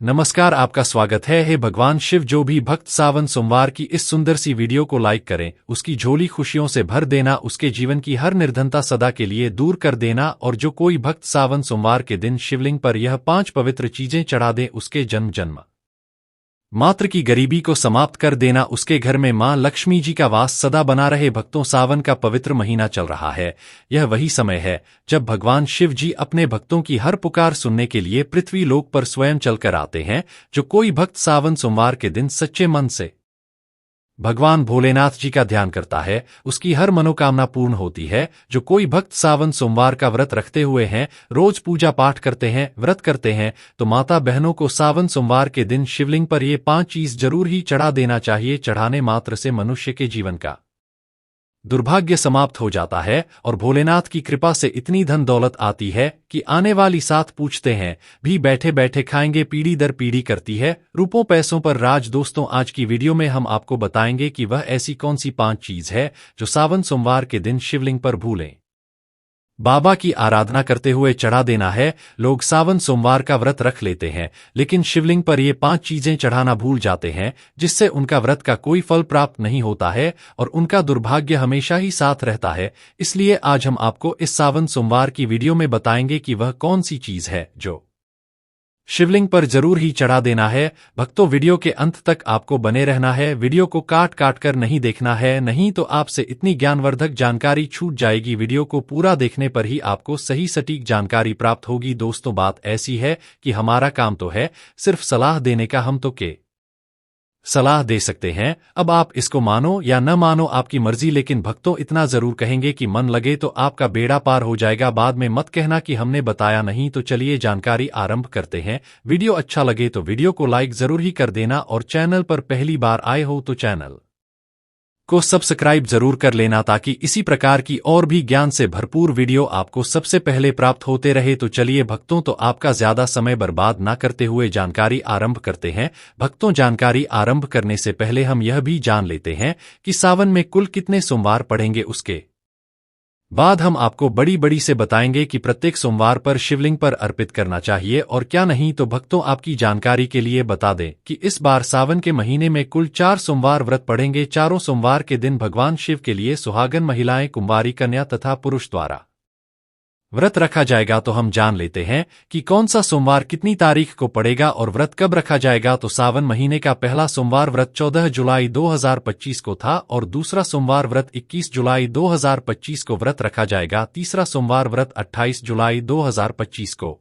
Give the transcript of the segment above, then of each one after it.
नमस्कार, आपका स्वागत है। हे भगवान शिव, जो भी भक्त सावन सोमवार की इस सुंदर सी वीडियो को लाइक करें, उसकी झोली खुशियों से भर देना, उसके जीवन की हर निर्धनता सदा के लिए दूर कर देना। और जो कोई भक्त सावन सोमवार के दिन शिवलिंग पर यह 5 पवित्र चीजें चढ़ा दे, उसके जन्म जन्म मात्र की गरीबी को समाप्त कर देना, उसके घर में मां लक्ष्मी जी का वास सदा बना रहे। भक्तों, सावन का पवित्र महीना चल रहा है। यह वही समय है जब भगवान शिव जी अपने भक्तों की हर पुकार सुनने के लिए पृथ्वी लोक पर स्वयं चलकर आते हैं। जो कोई भक्त सावन सोमवार के दिन सच्चे मन से भगवान भोलेनाथ जी का ध्यान करता है, उसकी हर मनोकामना पूर्ण होती है। जो कोई भक्त सावन सोमवार का व्रत रखते हुए हैं, रोज पूजा पाठ करते हैं, व्रत करते हैं, तो माता बहनों को सावन सोमवार के दिन शिवलिंग पर ये 5 चीज जरूर ही चढ़ा देना चाहिए। चढ़ाने मात्र से मनुष्य के जीवन का दुर्भाग्य समाप्त हो जाता है और भोलेनाथ की कृपा से इतनी धन दौलत आती है कि आने वाली 7 पूछते हैं भी बैठे बैठे खाएंगे, पीढ़ी दर पीढ़ी करती है रूपों पैसों पर राज। दोस्तों, आज की वीडियो में हम आपको बताएंगे कि वह ऐसी कौन सी 5 चीज है जो सावन सोमवार के दिन शिवलिंग पर भूलें बाबा की आराधना करते हुए चढ़ा देना है। लोग सावन सोमवार का व्रत रख लेते हैं, लेकिन शिवलिंग पर ये 5 चीजें चढ़ाना भूल जाते हैं, जिससे उनका व्रत का कोई फल प्राप्त नहीं होता है और उनका दुर्भाग्य हमेशा ही साथ रहता है। इसलिए आज हम आपको इस सावन सोमवार की वीडियो में बताएंगे कि वह कौन सी चीज है जो शिवलिंग पर जरूर ही चढ़ा देना है। भक्तों, वीडियो के अंत तक आपको बने रहना है। वीडियो को काट काट कर नहीं देखना है, नहीं तो आपसे इतनी ज्ञानवर्धक जानकारी छूट जाएगी। वीडियो को पूरा देखने पर ही आपको सही सटीक जानकारी प्राप्त होगी। दोस्तों, बात ऐसी है कि हमारा काम तो है सिर्फ सलाह देने का, हम तो के सलाह दे सकते हैं। अब आप इसको मानो या न मानो, आपकी मर्जी, लेकिन भक्तों इतना जरूर कहेंगे कि मन लगे तो आपका बेड़ा पार हो जाएगा। बाद में मत कहना कि हमने बताया नहीं। तो चलिए जानकारी आरंभ करते हैं। वीडियो अच्छा लगे तो वीडियो को लाइक जरूर ही कर देना और चैनल पर पहली बार आए हो तो चैनल को सब्सक्राइब जरूर कर लेना, ताकि इसी प्रकार की और भी ज्ञान से भरपूर वीडियो आपको सबसे पहले प्राप्त होते रहे। तो चलिए भक्तों, तो आपका ज्यादा समय बर्बाद ना करते हुए जानकारी आरंभ करते हैं। भक्तों, जानकारी आरंभ करने से पहले हम यह भी जान लेते हैं कि सावन में कुल कितने सोमवार पड़ेंगे। उसके बाद हम आपको बड़ी बड़ी से बताएंगे कि प्रत्येक सोमवार पर शिवलिंग पर अर्पित करना चाहिए और क्या नहीं। तो भक्तों, आपकी जानकारी के लिए बता दें कि इस बार सावन के महीने में कुल 4 सोमवार व्रत पड़ेंगे। चारों सोमवार के दिन भगवान शिव के लिए सुहागन महिलाएं, कुंवारी कन्या तथा पुरुष द्वारा व्रत रखा जाएगा। तो हम जान लेते हैं कि कौन सा सोमवार कितनी तारीख को पड़ेगा और व्रत कब रखा जाएगा। तो सावन महीने का पहला सोमवार व्रत 14 जुलाई 2025 को था और दूसरा सोमवार व्रत 21 जुलाई 2025 को व्रत रखा जाएगा। तीसरा सोमवार व्रत 28 जुलाई 2025 को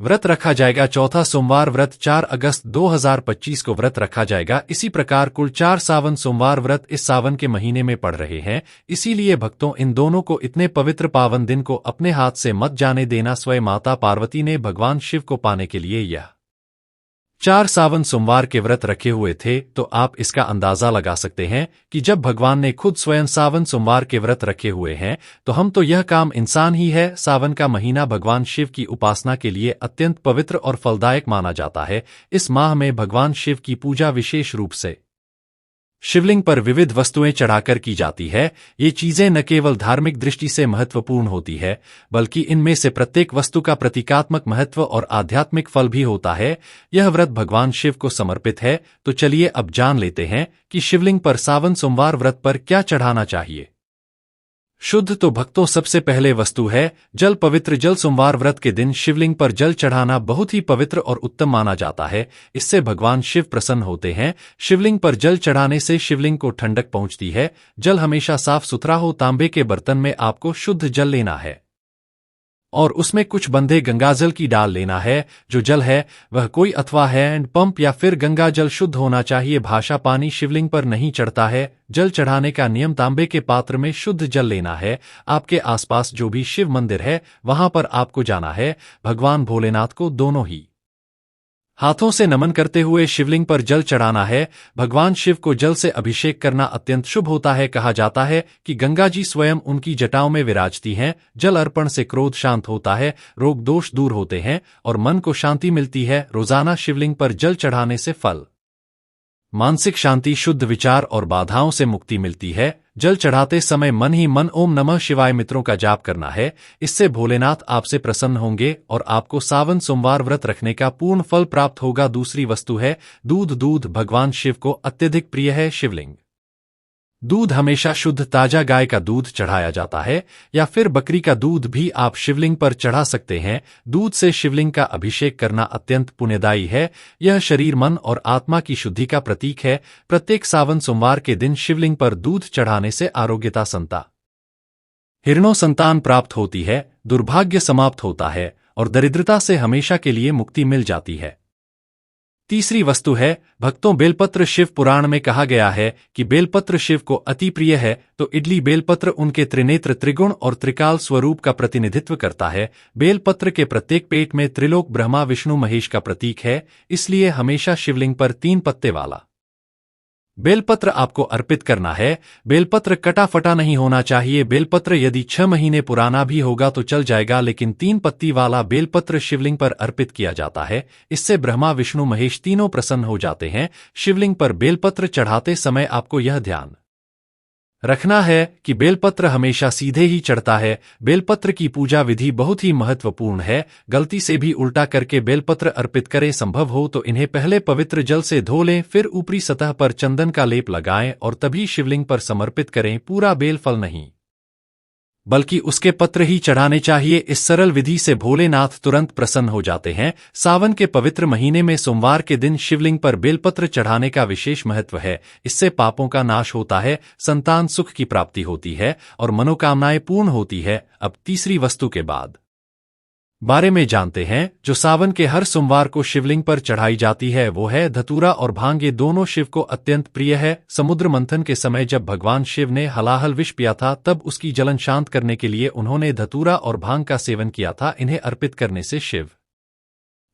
व्रत रखा जाएगा। चौथा सोमवार व्रत 4 अगस्त 2025 को व्रत रखा जाएगा। इसी प्रकार कुल 4 सावन सोमवार व्रत इस सावन के महीने में पड़ रहे हैं। इसीलिए भक्तों, इन दोनों को, इतने पवित्र पावन दिन को अपने हाथ से मत जाने देना। स्वयं माता पार्वती ने भगवान शिव को पाने के लिए यह 4 सावन सोमवार के व्रत रखे हुए थे। तो आप इसका अंदाजा लगा सकते हैं कि जब भगवान ने खुद स्वयं सावन सोमवार के व्रत रखे हुए हैं, तो हम तो यह काम इंसान ही है। सावन का महीना भगवान शिव की उपासना के लिए अत्यंत पवित्र और फलदायक माना जाता है। इस माह में भगवान शिव की पूजा विशेष रूप से शिवलिंग पर विविध वस्तुएं चढ़ाकर की जाती है। ये चीजें न केवल धार्मिक दृष्टि से महत्वपूर्ण होती है, बल्कि इनमें से प्रत्येक वस्तु का प्रतीकात्मक महत्व और आध्यात्मिक फल भी होता है। यह व्रत भगवान शिव को समर्पित है। तो चलिए अब जान लेते हैं कि शिवलिंग पर सावन सोमवार व्रत पर क्या चढ़ाना चाहिए। शुद्ध तो भक्तों, सबसे पहले वस्तु है जल। पवित्र जल। सोमवार व्रत के दिन शिवलिंग पर जल चढ़ाना बहुत ही पवित्र और उत्तम माना जाता है। इससे भगवान शिव प्रसन्न होते हैं। शिवलिंग पर जल चढ़ाने से शिवलिंग को ठंडक पहुंचती है। जल हमेशा साफ सुथरा हो। तांबे के बर्तन में आपको शुद्ध जल लेना है और उसमें कुछ बंधे गंगाजल की डाल लेना है। जो जल है वह कोई अथवा हैंड पंप या फिर गंगा जल शुद्ध होना चाहिए। भाषा पानी शिवलिंग पर नहीं चढ़ता है। जल चढ़ाने का नियम, तांबे के पात्र में शुद्ध जल लेना है। आपके आसपास जो भी शिव मंदिर है वहां पर आपको जाना है। भगवान भोलेनाथ को दोनों ही हाथों से नमन करते हुए शिवलिंग पर जल चढ़ाना है। भगवान शिव को जल से अभिषेक करना अत्यंत शुभ होता है। कहा जाता है कि गंगा जी स्वयं उनकी जटाओं में विराजती हैं। जल अर्पण से क्रोध शांत होता है, रोग दोष दूर होते हैं और मन को शांति मिलती है। रोजाना शिवलिंग पर जल चढ़ाने से फल मानसिक शांति, शुद्ध विचार और बाधाओं से मुक्ति मिलती है। जल चढ़ाते समय मन ही मन ओम नमः शिवाय मंत्रों का जाप करना है। इससे भोलेनाथ आपसे प्रसन्न होंगे और आपको सावन सोमवार व्रत रखने का पूर्ण फल प्राप्त होगा। दूसरी वस्तु है दूध। दूध भगवान शिव को अत्यधिक प्रिय है। शिवलिंग दूध हमेशा शुद्ध ताजा गाय का दूध चढ़ाया जाता है या फिर बकरी का दूध भी आप शिवलिंग पर चढ़ा सकते हैं। दूध से शिवलिंग का अभिषेक करना अत्यंत पुण्यदायी है। यह शरीर, मन और आत्मा की शुद्धि का प्रतीक है। प्रत्येक सावन सोमवार के दिन शिवलिंग पर दूध चढ़ाने से आरोग्यता, हिरणों संतान प्राप्त होती है, दुर्भाग्य समाप्त होता है और दरिद्रता से हमेशा के लिए मुक्ति मिल जाती है। तीसरी वस्तु है भक्तों, बेलपत्र। शिव पुराण में कहा गया है कि बेलपत्र शिव को अति प्रिय है, तो इडली बेलपत्र उनके त्रिनेत्र, त्रिगुण और त्रिकाल स्वरूप का प्रतिनिधित्व करता है। बेलपत्र के प्रत्येक पेट में त्रिलोक, ब्रह्मा, विष्णु, महेश का प्रतीक है। इसलिए हमेशा शिवलिंग पर 3 पत्ते वाला बेलपत्र आपको अर्पित करना है। बेलपत्र कटा फटा नहीं होना चाहिए। बेलपत्र यदि 6 महीने पुराना भी होगा तो चल जाएगा, लेकिन 3 पत्ती वाला बेलपत्र शिवलिंग पर अर्पित किया जाता है। इससे ब्रह्मा, विष्णु, महेश तीनों प्रसन्न हो जाते हैं। शिवलिंग पर बेलपत्र चढ़ाते समय आपको यह ध्यान रखना है कि बेलपत्र हमेशा सीधे ही चढ़ता है। बेलपत्र की पूजा विधि बहुत ही महत्वपूर्ण है। गलती से भी उल्टा करके बेलपत्र अर्पित करें। संभव हो तो इन्हें पहले पवित्र जल से धो लें, फिर ऊपरी सतह पर चंदन का लेप लगाएं और तभी शिवलिंग पर समर्पित करें। पूरा बेल फल नहीं बल्कि उसके पत्र ही चढ़ाने चाहिए। इस सरल विधि से भोलेनाथ तुरंत प्रसन्न हो जाते हैं। सावन के पवित्र महीने में सोमवार के दिन शिवलिंग पर बेलपत्र चढ़ाने का विशेष महत्व है। इससे पापों का नाश होता है, संतान सुख की प्राप्ति होती है और मनोकामनाएं पूर्ण होती है। अब तीसरी वस्तु के बारे में जानते हैं जो सावन के हर सोमवार को शिवलिंग पर चढ़ाई जाती है, वो है धतूरा और भांग। ये दोनों शिव को अत्यंत प्रिय है। समुद्र मंथन के समय जब भगवान शिव ने हलाहल विष पिया था, तब उसकी जलन शांत करने के लिए उन्होंने धतूरा और भांग का सेवन किया था। इन्हें अर्पित करने से शिव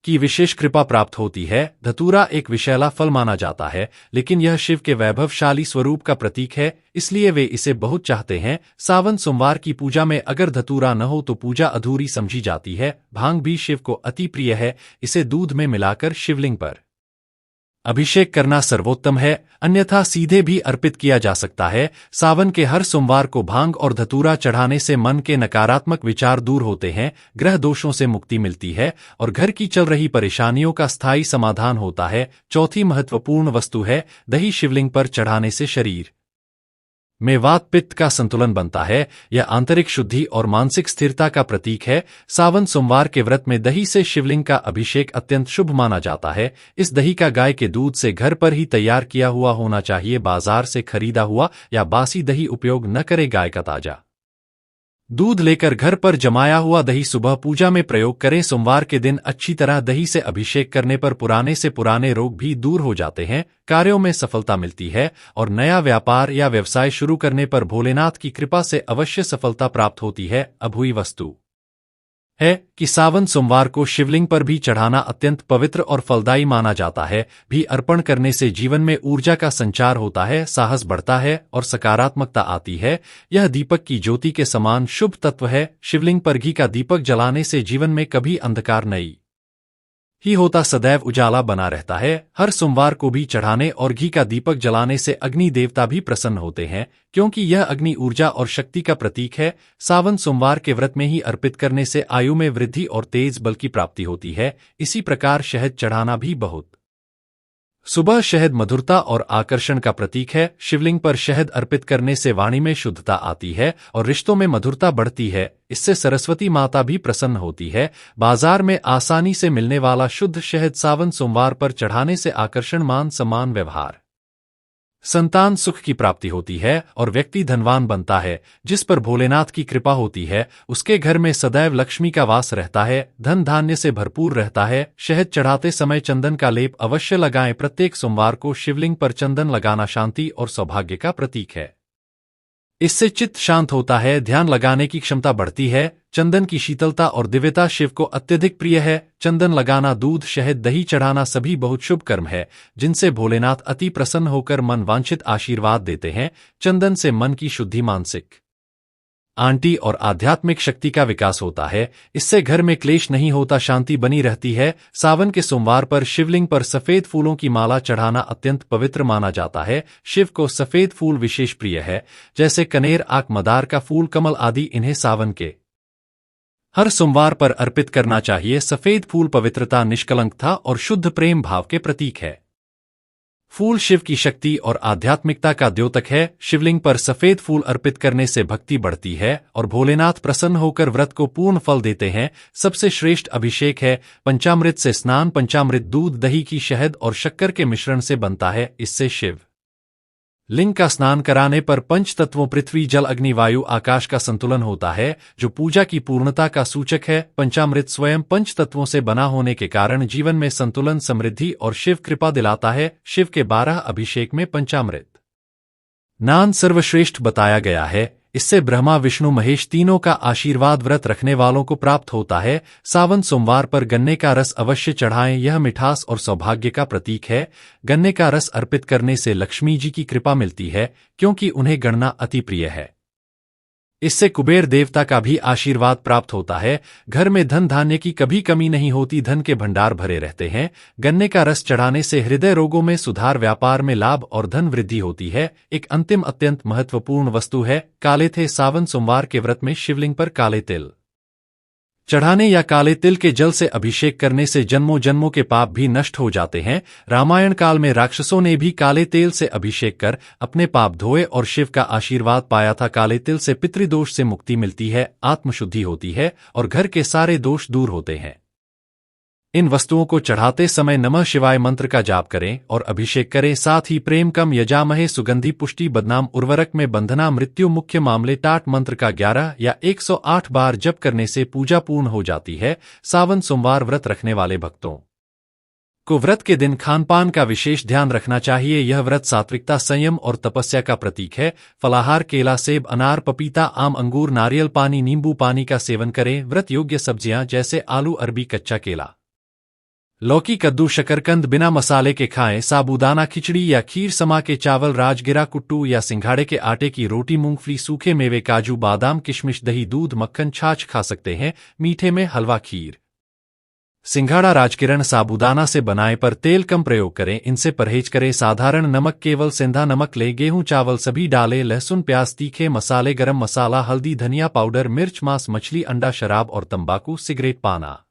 की विशेष कृपा प्राप्त होती है। धतूरा एक विषैला फल माना जाता है, लेकिन यह शिव के वैभवशाली स्वरूप का प्रतीक है, इसलिए वे इसे बहुत चाहते हैं। सावन सोमवार की पूजा में अगर धतूरा न हो तो पूजा अधूरी समझी जाती है। भांग भी शिव को अति प्रिय है। इसे दूध में मिलाकर शिवलिंग पर अभिषेक करना सर्वोत्तम है, अन्यथा सीधे भी अर्पित किया जा सकता है। सावन के हर सोमवार को भांग और धतूरा चढ़ाने से मन के नकारात्मक विचार दूर होते हैं, ग्रह दोषों से मुक्ति मिलती है और घर की चल रही परेशानियों का स्थायी समाधान होता है। चौथी महत्वपूर्ण वस्तु है दही। शिवलिंग पर चढ़ाने से शरीर में वात पित्त का संतुलन बनता है। यह आंतरिक शुद्धि और मानसिक स्थिरता का प्रतीक है। सावन सोमवार के व्रत में दही से शिवलिंग का अभिषेक अत्यंत शुभ माना जाता है। इस दही का गाय के दूध से घर पर ही तैयार किया हुआ होना चाहिए। बाजार से खरीदा हुआ या बासी दही उपयोग न करें। गाय का ताजा दूध लेकर घर पर जमाया हुआ दही सुबह पूजा में प्रयोग करें। सोमवार के दिन अच्छी तरह दही से अभिषेक करने पर पुराने से पुराने रोग भी दूर हो जाते हैं, कार्यों में सफलता मिलती है और नया व्यापार या व्यवसाय शुरू करने पर भोलेनाथ की कृपा से अवश्य सफलता प्राप्त होती है। अब हुई वस्तु है कि सावन सोमवार को शिवलिंग पर भी चढ़ाना अत्यंत पवित्र और फलदायी माना जाता है। भी अर्पण करने से जीवन में ऊर्जा का संचार होता है, साहस बढ़ता है और सकारात्मकता आती है। यह दीपक की ज्योति के समान शुभ तत्व है। शिवलिंग पर घी का दीपक जलाने से जीवन में कभी अंधकार नहीं ही होता, सदैव उजाला बना रहता है। हर सोमवार को भी चढ़ाने और घी का दीपक जलाने से अग्नि देवता भी प्रसन्न होते हैं, क्योंकि यह अग्नि ऊर्जा और शक्ति का प्रतीक है। सावन सोमवार के व्रत में ही अर्पित करने से आयु में वृद्धि और तेज बल की प्राप्ति होती है। इसी प्रकार शहद चढ़ाना भी बहुत सुबह। शहद मधुरता और आकर्षण का प्रतीक है। शिवलिंग पर शहद अर्पित करने से वाणी में शुद्धता आती है और रिश्तों में मधुरता बढ़ती है। इससे सरस्वती माता भी प्रसन्न होती है। बाजार में आसानी से मिलने वाला शुद्ध शहद सावन सोमवार पर चढ़ाने से आकर्षण, मान सम्मान, व्यवहार, संतान सुख की प्राप्ति होती है और व्यक्ति धनवान बनता है। जिस पर भोलेनाथ की कृपा होती है उसके घर में सदैव लक्ष्मी का वास रहता है, धन धान्य से भरपूर रहता है। शहद चढ़ाते समय चंदन का लेप अवश्य लगाएं। प्रत्येक सोमवार को शिवलिंग पर चंदन लगाना शांति और सौभाग्य का प्रतीक है। इससे चित्त शांत होता है, ध्यान लगाने की क्षमता बढ़ती है। चंदन की शीतलता और दिव्यता शिव को अत्यधिक प्रिय है। चंदन लगाना, दूध, शहद, दही चढ़ाना सभी बहुत शुभ कर्म है, जिनसे भोलेनाथ अति प्रसन्न होकर मन वांछित आशीर्वाद देते हैं। चंदन से मन की शुद्धि, मानसिक आंटी और आध्यात्मिक शक्ति का विकास होता है। इससे घर में क्लेश नहीं होता, शांति बनी रहती है। सावन के सोमवार पर शिवलिंग पर सफेद फूलों की माला चढ़ाना अत्यंत पवित्र माना जाता है। शिव को सफेद फूल विशेष प्रिय है, जैसे कनेर, आक, मदार का फूल, कमल आदि। इन्हें सावन के हर सोमवार पर अर्पित करना चाहिए। सफेद फूल पवित्रता, निष्कलंकता और शुद्ध प्रेम भाव के प्रतीक है। फूल शिव की शक्ति और आध्यात्मिकता का द्योतक है। शिवलिंग पर सफेद फूल अर्पित करने से भक्ति बढ़ती है और भोलेनाथ प्रसन्न होकर व्रत को पूर्ण फल देते हैं। सबसे श्रेष्ठ अभिषेक है पंचामृत से स्नान। पंचामृत दूध, दही की शहद और शक्कर के मिश्रण से बनता है। इससे शिव लिंग का स्नान कराने पर पंच तत्वों पृथ्वी, जल, अग्नि, वायु, आकाश का संतुलन होता है, जो पूजा की पूर्णता का सूचक है। पंचामृत स्वयं पंच तत्वों से बना होने के कारण जीवन में संतुलन, समृद्धि और शिव कृपा दिलाता है। शिव के 12 अभिषेक में पंचामृत नान सर्वश्रेष्ठ बताया गया है। इससे ब्रह्मा, विष्णु, महेश तीनों का आशीर्वाद व्रत रखने वालों को प्राप्त होता है। सावन सोमवार पर गन्ने का रस अवश्य चढ़ाएं, यह मिठास और सौभाग्य का प्रतीक है। गन्ने का रस अर्पित करने से लक्ष्मी जी की कृपा मिलती है, क्योंकि उन्हें गणना अति प्रिय है। इससे कुबेर देवता का भी आशीर्वाद प्राप्त होता है। घर में धन धान्य की कभी कमी नहीं होती, धन के भंडार भरे रहते हैं। गन्ने का रस चढ़ाने से हृदय रोगों में सुधार, व्यापार में लाभ और धन वृद्धि होती है। एक अंतिम अत्यंत महत्वपूर्ण वस्तु है काले थे। सावन सोमवार के व्रत में शिवलिंग पर काले तिल चढ़ाने या काले तिल के जल से अभिषेक करने से जन्मों जन्मों के पाप भी नष्ट हो जाते हैं। रामायण काल में राक्षसों ने भी काले तेल से अभिषेक कर अपने पाप धोए और शिव का आशीर्वाद पाया था। काले तिल से पितृदोष से मुक्ति मिलती है, आत्मशुद्धि होती है और घर के सारे दोष दूर होते हैं। इन वस्तुओं को चढ़ाते समय नमः शिवाय मंत्र का जाप करें और अभिषेक करें। साथ ही प्रेम कम यजामहे सुगंधि पुष्टि बदनाम उर्वरक में बंधना मृत्यु मुख्य मामले टाट मंत्र का 11 या 108 बार जप करने से पूजा पूर्ण हो जाती है। सावन सोमवार व्रत रखने वाले भक्तों को व्रत के दिन खानपान का विशेष ध्यान रखना चाहिए। यह व्रत सात्विकता, संयम और तपस्या का प्रतीक है। फलाहार केला, सेब, अनार, पपीता, आम, अंगूर, नारियल पानी, नींबू पानी का सेवन करें। व्रत योग्य सब्जियां जैसे आलू, अरबी, कच्चा केला, लौकी, कद्दू, शकरकंद बिना मसाले के खाएं। साबूदाना खिचड़ी या खीर, समा के चावल, राजगिरा, कुट्टू या सिंघाड़े के आटे की रोटी, मूंगफली, सूखे मेवे, काजू, बादाम, किशमिश, दही, दूध, मक्खन, छाछ खा सकते हैं। मीठे में हलवा, खीर, सिंघाड़ा, राजकिरण साबूदाना से बनाएं पर तेल कम प्रयोग करें। इनसे परहेज करें। साधारण नमक, केवल सेंधा नमक लें। गेहूं, चावल सभी डालें। लहसुन, प्याज, तीखे मसाले, गरम मसाला, हल्दी, धनिया पाउडर, मिर्च, मांस, मछली, अंडा, शराब और तंबाकू, सिगरेट, पाना